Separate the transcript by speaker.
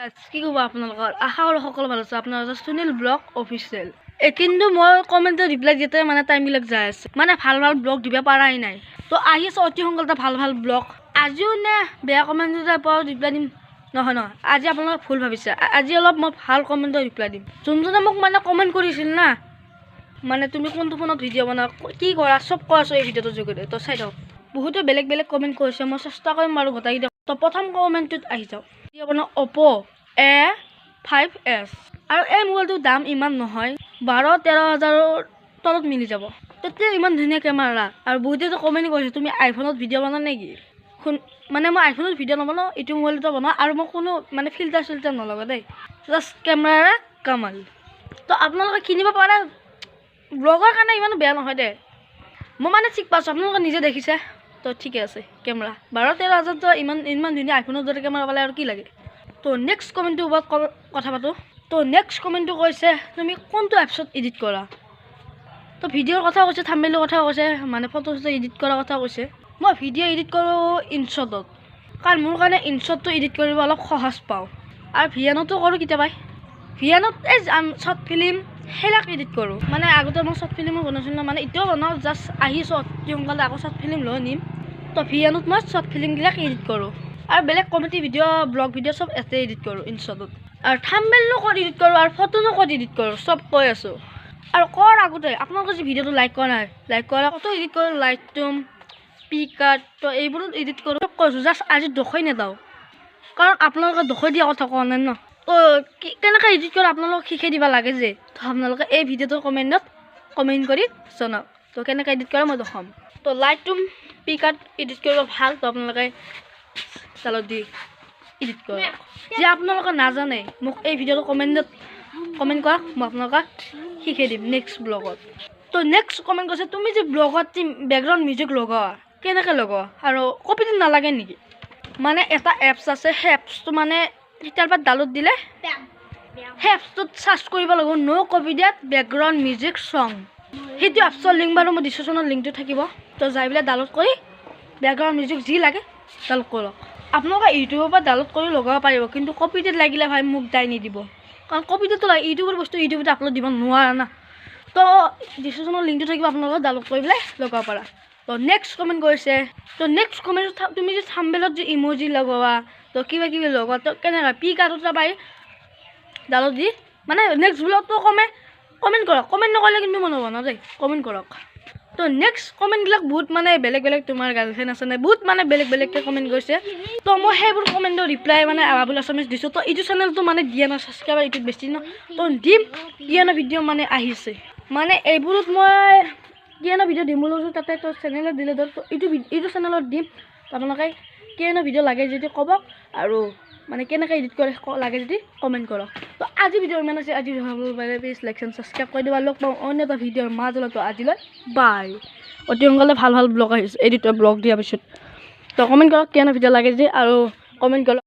Speaker 1: কি ক'ব আপোনালোকৰ আশা কৰোঁ সকলো ভাল আছে। আপোনালোকৰ সুনীল ব্লগ অফিচিয়েল কিন্তু মই কমেণ্টত ৰিপ্লাই দিওঁতে মানে টাইমবিলাক যাই আছে, মানে ভাল ভাল ব্লগ দিব পৰাই নাই। তো আহি আছে অতি সোনকালে ভাল ভাল ব্লগ। আজিও নে বেয়া কমেণ্টৰ ওপৰত ৰিপ্লাই দিম নহয় নহয়, আজি আপোনালোকে ভুল ভাবিছে। আজি অলপ মই ভাল কমেণ্টৰ ৰিপ্লাই দিম। যোনজনে মোক মানে কমেণ্ট কৰিছিল না, মানে তুমি কোনটো ফোনত ভিডিঅ' বনাও কি কৰা চব কৈ আছোঁ এই ভিডিঅ'টোৰ যোগেদি। তো চাই থাকক, বহুতে বেলেগ বেলেগ কমেণ্ট কৰিছে, মই চেষ্টা কৰিম বাৰু গোটেইকেইটা। তো প্ৰথম কমেণ্টটোত আহি যাওক। ভিডিঅ' বনাওঁ অ'প' A5s আৰু এই মোবাইলটোৰ দাম ইমান নহয়, 12-13 হাজাৰৰ তলত মিলি যাব। তেতিয়া ইমান ধুনীয়া কেমেৰা। আৰু বহুতেতো কমেণ্ট কৰিছে তুমি আইফোনত ভিডিঅ' বনোৱা নেকি? মানে মই আইফোনত ভিডিঅ' নবনাওঁ, এইটো মোবাইলটো বনাওঁ আৰু মই কোনো মানে ফিল্টাৰ চিল্টাৰ নলগাওঁ দেই, জাষ্ট কেমেৰা কামাল। তো আপোনালোকে কিনিব পাৰে, ব্লগৰ কাৰণে ইমান বেয়া নহয় দেই। মই মানে ঠিক পাইছোঁ, আপোনালোকে নিজে দেখিছে। তো ঠিকে আছে কেমেৰা 12-13 হাজাৰতো ইমান ধুনীয়া আইফোনৰ দৰে কেমেৰা পালে আৰু কি লাগে। তো নেক্সট কমেণ্টটোৰ ওপৰত কথা পাতোঁ। তো নেক্সট কমেণ্টটো কৈছে তুমি কোনটো এপছত এডিট কৰা। তো ভিডিঅ'ৰ কথা কৈছে, থাম্বনেইলৰ কথা কৈছে, মানে ফটো চটো এডিট কৰাৰ কথা কৈছে। মই ভিডিঅ' এডিট কৰোঁ ইনশ্বটত, কাৰণ মোৰ কাৰণে ইনশ্বটটো এডিট কৰিব অলপ সহজ পাওঁ। আৰু ভিএনতো কৰোঁ কেতিয়াবা। ভিএনত এই শ্বৰ্ট ফিল্ম সেইবিলাক এডিট কৰোঁ। মানে আগতে মই শ্বৰ্ট ফিল্মো বনাইছিলোঁ ন, মানে এতিয়াও বনাওঁ, জাষ্ট আহিছোঁ অতি সোনকালে আকৌ শ্বৰ্ট ফিল্ম লৈ নিম। তো ভিএনত মই শ্বৰ্ট ফিল্মবিলাক এডিট কৰোঁ। আৰু বেলেগ কমেডি ভিডিঅ' ব্লগ ভিডিঅ' চব এতে এডিট কৰোঁ ইনশ্বটত। আৰু থাম্বনেইলো ক'ত এডিট কৰোঁ আৰু ফটোনো ক'ত এডিট কৰোঁ চব কৈ আছোঁ। আৰু কৰাৰ আগতে আপোনালোকে যে ভিডিঅ'টো লাইক কৰা নাই, লাইক কৰা ক'তো এডিট কৰোঁ, লাইটৰুম পিকাৰ্ট, তো এইবোৰত এডিট কৰোঁ চব কৈছোঁ। জাষ্ট আজি দোষই নেদাওঁ, কাৰণ আপোনালোকে দোষই দিয়া কথা কোৱা নাই ন। তো কেনেকৈ এডিট কৰোঁ আপোনালোকক শিকাই দিব লাগে যে, তো আপোনালোকে এই ভিডিঅ'টোৰ কমেণ্টত কমেণ্ট কৰি জনাওক। তো কেনেকৈ এডিট কৰে মই দেখাম। তো লাইটৰুম পিকাৰ্ট এডিট কৰিব ভাল, তো আপোনালোকে চালত দি এডিট কৰক। যে আপোনালোকে নাজানে মোক এই ভিডিঅ'টো কমেণ্ট কৰক, মই আপোনালোকক শিকাই দিম নেক্সট ব্লগত। তো নেক্সট কমেণ্ট কৰিছে তুমি যে ব্লগত বেকগ্ৰাউণ্ড মিউজিক লগোৱা কেনেকৈ লগোৱা আৰু কপিটো নালাগে নেকি? মানে এটা এপছ আছে, সেই এপছটো মানে তাৰ পৰা ডাউনলোড দিলে সেই এপছটোত চাৰ্চ কৰিব লাগিব ন' কপি ডেট বেকগ্ৰাউণ্ড মিউজিক চং। সেইটো এপছৰ লিংক বাৰু মই ডিছক্ৰিপশ্যনত লিংকটো থাকিব। তো যাই পেলাই ডাউনলোড কৰি বেকগ্ৰাউণ্ড মিউজিক যি লাগে ডাউনলোড কৰক। আপোনালোকে ইউটিউবৰ পৰা ডাউনলোড কৰি লগাব পাৰিব, কিন্তু কপি ডেট লাগিলে ভাই মোক দাই নিদিব, কাৰণ কপি ডেটটো লাগে। ইউটিউবৰ বস্তু ইউটিউবত আপলোড দিব নোৱাৰা না। তো ডিছক্ৰিপশ্যনৰ লিংকটো থাকিব, আপোনালোকে ডাউনলোড কৰি পেলাই লগাব পাৰা। তো নেক্সট কমেণ্ট কৰিছে, তো নেক্সট কমেণ্ট তুমি যে থাম্বনেইলত যে ইম'জি লগোৱা, তো কিবা কিবি লগোৱা, তো কেনেকৈ পিকাৰ্টত পাই ডাউনলোড দি মানে নেক্সট ব্লগটো কমেণ্ট কৰক। কমেণ্ট নকৰিলে কিন্তু মই নবনাওঁ দেই, কমেণ্ট কৰক। তো নেক্সট কমেণ্টবিলাক বহুত মানে বেলেগ বেলেগ, তোমাৰ গাৰ্লফ্ৰেণ্ড আছে নাই, বহুত মানে বেলেগ বেলেগকৈ কমেণ্ট কৰিছে। তো মই সেইবোৰ কমেণ্টৰ ৰিপ্লাই মানে আবাবুল আছামিজ দিছোঁ। তো এইটো চেনেলটো মানে দিয়া নাই ছাবস্ক্ৰাইবাৰ এইটোত বেছি ন, তো দিম দিয়া নাই ভিডিঅ' মানে আহিছে, মানে এইবোৰত মই দিয়া নাই ভিডিঅ' দিম বুলি কৈছোঁ। তাতে তো চেনেলত দিলে ধৰ, তো এইটো চেনেলত দিম। আপোনালোকে কিয়নো ভিডিঅ' লাগে যদি ক'ব, আৰু মানে কেনেকৈ এডিট কৰে লাগে যদি কমেণ্ট কৰক। তো আজি ভিডিঅ' ইমান আছে, আজি প্লিজ লাইক এণ্ড ছাবস্ক্ৰাইব কৰি দিব। লগ পাওঁ অন্য এটা ভিডিঅ'ৰ মাজত। আজিলৈ বাই। অতি সোনকালে ভাল ভাল ব্লগ আহিছে, এডিটৰ ব্লগ দিয়াৰ পিছত। তো কমেণ্ট কৰক কিয়নো ভিডিঅ' লাগে যদি, আৰু কমেণ্ট কৰক।